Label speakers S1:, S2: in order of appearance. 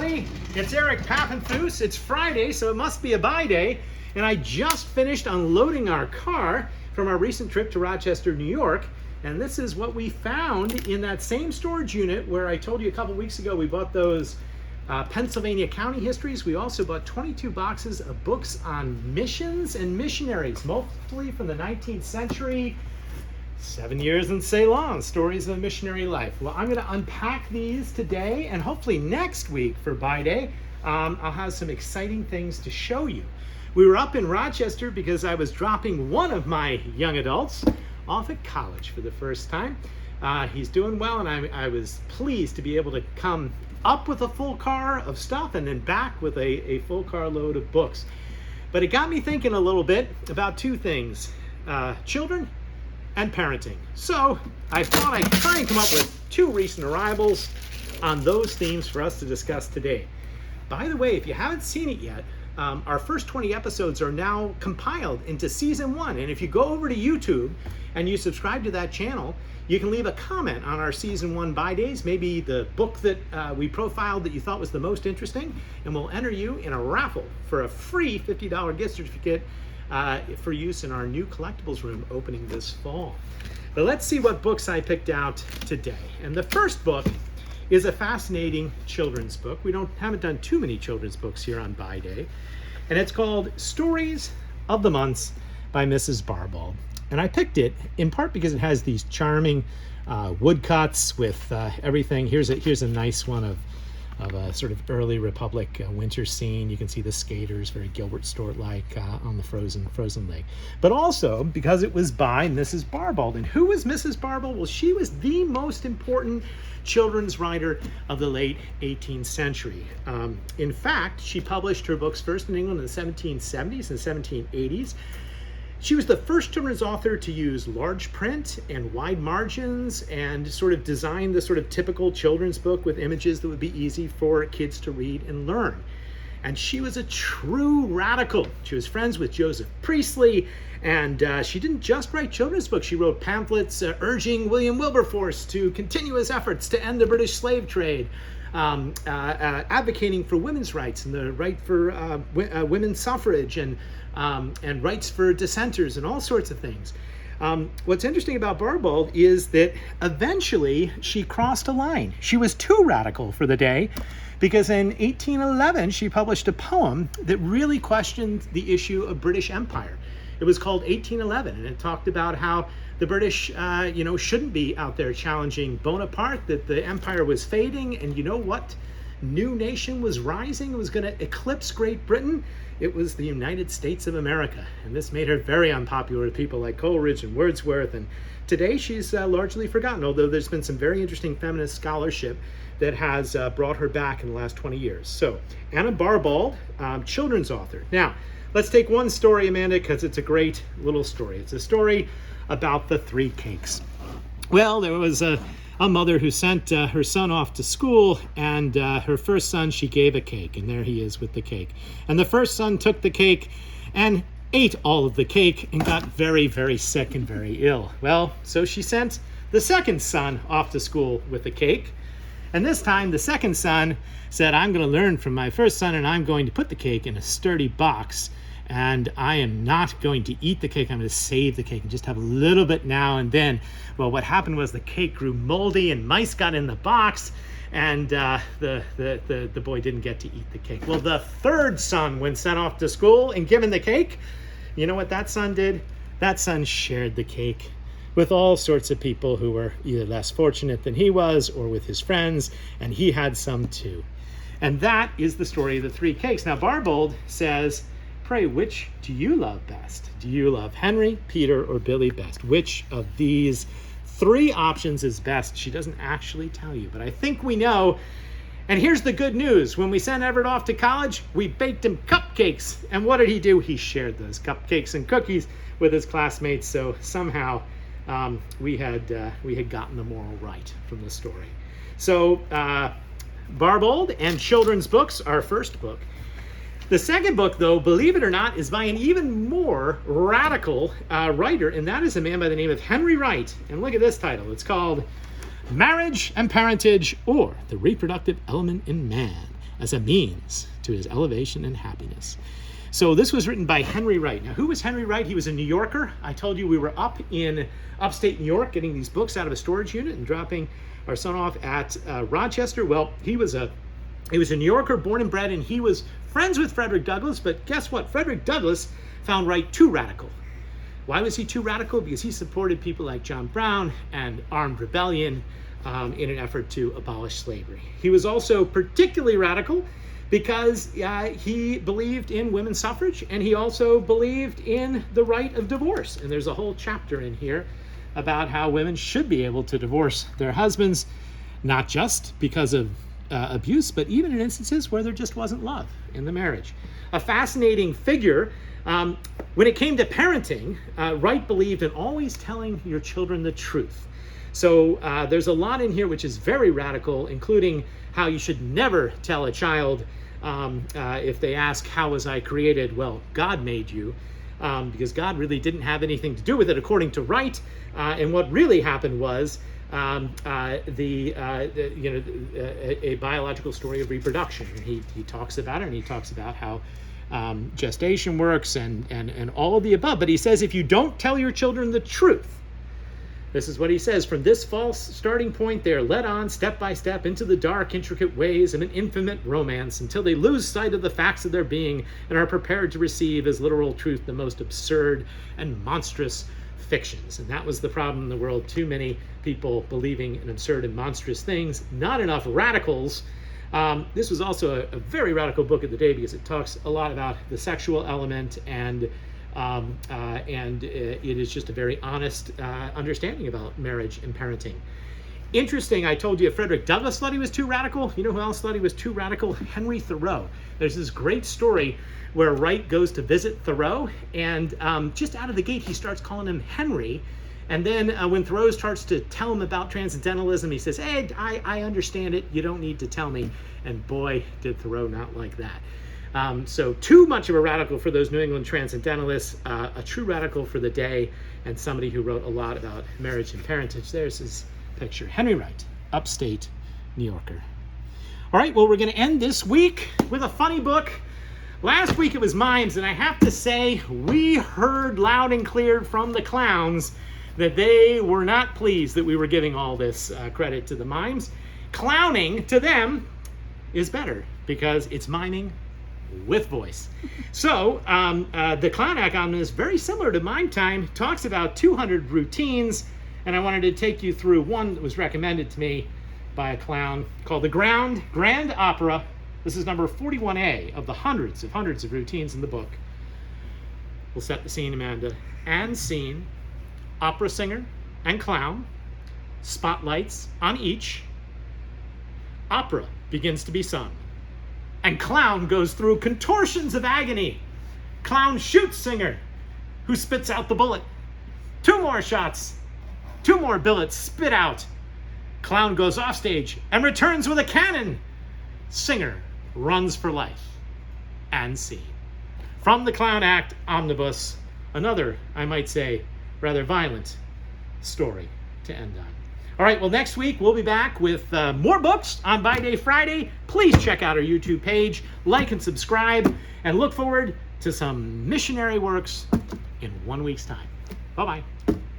S1: everybody. It's Eric Papenfuse. It's Friday, so it must be a buy day. And I just finished unloading our car from our recent trip to Rochester, New York. And this is what we found in that same storage unit where I told you a couple weeks ago we bought those Pennsylvania county histories. We also bought 22 boxes of books on missions and missionaries, mostly from the 19th century. 7 years in Ceylon, stories of a missionary life. Well, I'm going to unpack these today, and hopefully next week for Buy Day, I'll have some exciting things to show you. We were up in Rochester because I was dropping one of my young adults off at college for the first time. He's doing well, and I was pleased to be able to come up with a full car of stuff and then back with a full car load of books. But it got me thinking a little bit about two things, children and parenting. So I thought I'd try and come up with two recent arrivals on those themes for us to discuss today. By the way, if you haven't seen it yet, our first 20 episodes are now compiled into season 1. And if you go over to YouTube and you subscribe to that channel, you can leave a comment on our season 1 buy days, maybe the book that we profiled that you thought was the most interesting, and we'll enter you in a raffle for a free $50 gift certificate for use in our new collectibles room opening this fall. But let's see what books I picked out today. And the first book is a fascinating children's book. We haven't done too many children's books here on Buy Day. And it's called Stories of the Months by Mrs. Barbauld. And I picked it in part because it has these charming woodcuts with everything. Here's a nice one of a sort of early Republic winter scene. You can see the skaters, very Gilbert Stuart-like on the frozen lake. But also because it was by Mrs. Barbauld. And who was Mrs. Barbauld? Well, she was the most important children's writer of the late 18th century. In fact, she published her books first in England in the 1770s and 1780s. She was the first children's author to use large print and wide margins and sort of design the sort of typical children's book with images that would be easy for kids to read and learn. And she was a true radical. She was friends with Joseph Priestley, and she didn't just write children's books. She wrote pamphlets urging William Wilberforce to continue his efforts to end the British slave trade, advocating for women's rights and the right for women's suffrage and rights for dissenters and all sorts of things. What's interesting about Barbauld is that eventually she crossed a line. She was too radical for the day because in 1811 she published a poem that really questioned the issue of British Empire. It was called 1811, and it talked about how the British shouldn't be out there challenging Bonaparte, that the empire was fading, and you know what new nation was rising? It was going to eclipse Great Britain. It was the United States of America, and this made her very unpopular with people like Coleridge and Wordsworth, and today she's largely forgotten, although there's been some very interesting feminist scholarship that has brought her back in the last 20 years. So, Anna Barbauld, children's author. Now, let's take one story, Amanda, because it's a great little story. It's a story about the 3 cakes. Well, there was a mother who sent her son off to school, and her first son, she gave a cake, and there he is with the cake. And the first son took the cake and ate all of the cake and got very, very sick and very ill. Well, so she sent the second son off to school with the cake. And this time, the second son said, I'm going to learn from my first son, and I'm going to put the cake in a sturdy box. And I am not going to eat the cake. I'm going to save the cake and just have a little bit now and then. Well, what happened was the cake grew moldy and mice got in the box, and the boy didn't get to eat the cake. Well, the third son, when sent off to school and given the cake, you know what that son did? That son shared the cake with all sorts of people who were either less fortunate than he was or with his friends, and he had some too. And that is the story of the 3 cakes. Now, Barbauld says, pray, which do you love best? Do you love Henry, Peter, or Billy best? Which of these 3 options is best? She doesn't actually tell you, but I think we know. And here's the good news. When we sent Everett off to college, we baked him cupcakes. And what did he do? He shared those cupcakes and cookies with his classmates. So somehow we had gotten the moral right from the story. So Barbauld and children's books, our first book. The second book, though, believe it or not, is by an even more radical writer, and that is a man by the name of Henry Wright. And look at this title. It's called Marriage and Parentage, or the Reproductive Element in Man as a Means to His Elevation and Happiness. So this was written by Henry Wright. Now, who was Henry Wright? He was a New Yorker. I told you we were up in upstate New York getting these books out of a storage unit and dropping our son off at Rochester. Well, he was a New Yorker, born and bred, and he was friends with Frederick Douglass. But guess what? Frederick Douglass found Wright too radical. Why was he too radical? Because he supported people like John Brown and armed rebellion in an effort to abolish slavery. He was also particularly radical because he believed in women's suffrage, and he also believed in the right of divorce. And there's a whole chapter in here about how women should be able to divorce their husbands, not just because of abuse, but even in instances where there just wasn't love in the marriage. A fascinating figure. When it came to parenting, Wright believed in always telling your children the truth. So there's a lot in here which is very radical, including how you should never tell a child if they ask, how was I created? Well, God made you, because God really didn't have anything to do with it, according to Wright. And what really happened was a biological story of reproduction. And he talks about it, and he talks about how gestation works and all of the above. But he says if you don't tell your children the truth, this is what he says, from this false starting point they are led on step by step into the dark, intricate ways of an infinite romance until they lose sight of the facts of their being and are prepared to receive as literal truth the most absurd and monstrous fictions. And that was the problem in the world. Too many people believing in absurd and monstrous things, not enough radicals. This was also a very radical book of the day because it talks a lot about the sexual element, and it is just a very honest understanding about marriage and parenting. Interesting, I told you Frederick Douglass thought he was too radical. You know who else thought he was too radical? Henry Thoreau. There's this great story where Wright goes to visit Thoreau, and just out of the gate he starts calling him Henry. And then when Thoreau starts to tell him about transcendentalism, he says, hey, I understand it. You don't need to tell me. And boy, did Thoreau not like that. So too much of a radical for those New England transcendentalists, a true radical for the day, and somebody who wrote a lot about marriage and parentage. There's his picture. Henry Wright, upstate New Yorker. All right, well, we're going to end this week with a funny book. Last week it was mimes, and I have to say, we heard loud and clear from the clowns that they were not pleased that we were giving all this credit to the mimes. Clowning, to them, is better because it's miming with voice. So the Clown Act on is very similar to Mime Time, talks about 200 routines, and I wanted to take you through one that was recommended to me by a clown called the Grand Opera. This is number 41A of the hundreds of routines in the book. We'll set the scene, Amanda. And scene, opera singer and clown, spotlights on each. Opera begins to be sung, and clown goes through contortions of agony. Clown shoots singer, who spits out the bullet. 2 more shots, 2 more billets spit out. Clown goes off stage and returns with a cannon. Singer runs for life. And scene. From the Clown Act Omnibus, another, I might say, rather violent story to end on. All right, well, next week we'll be back with more books on By Day Friday. Please check out our YouTube page, like and subscribe, and look forward to some missionary works in 1 week's time. Bye-bye.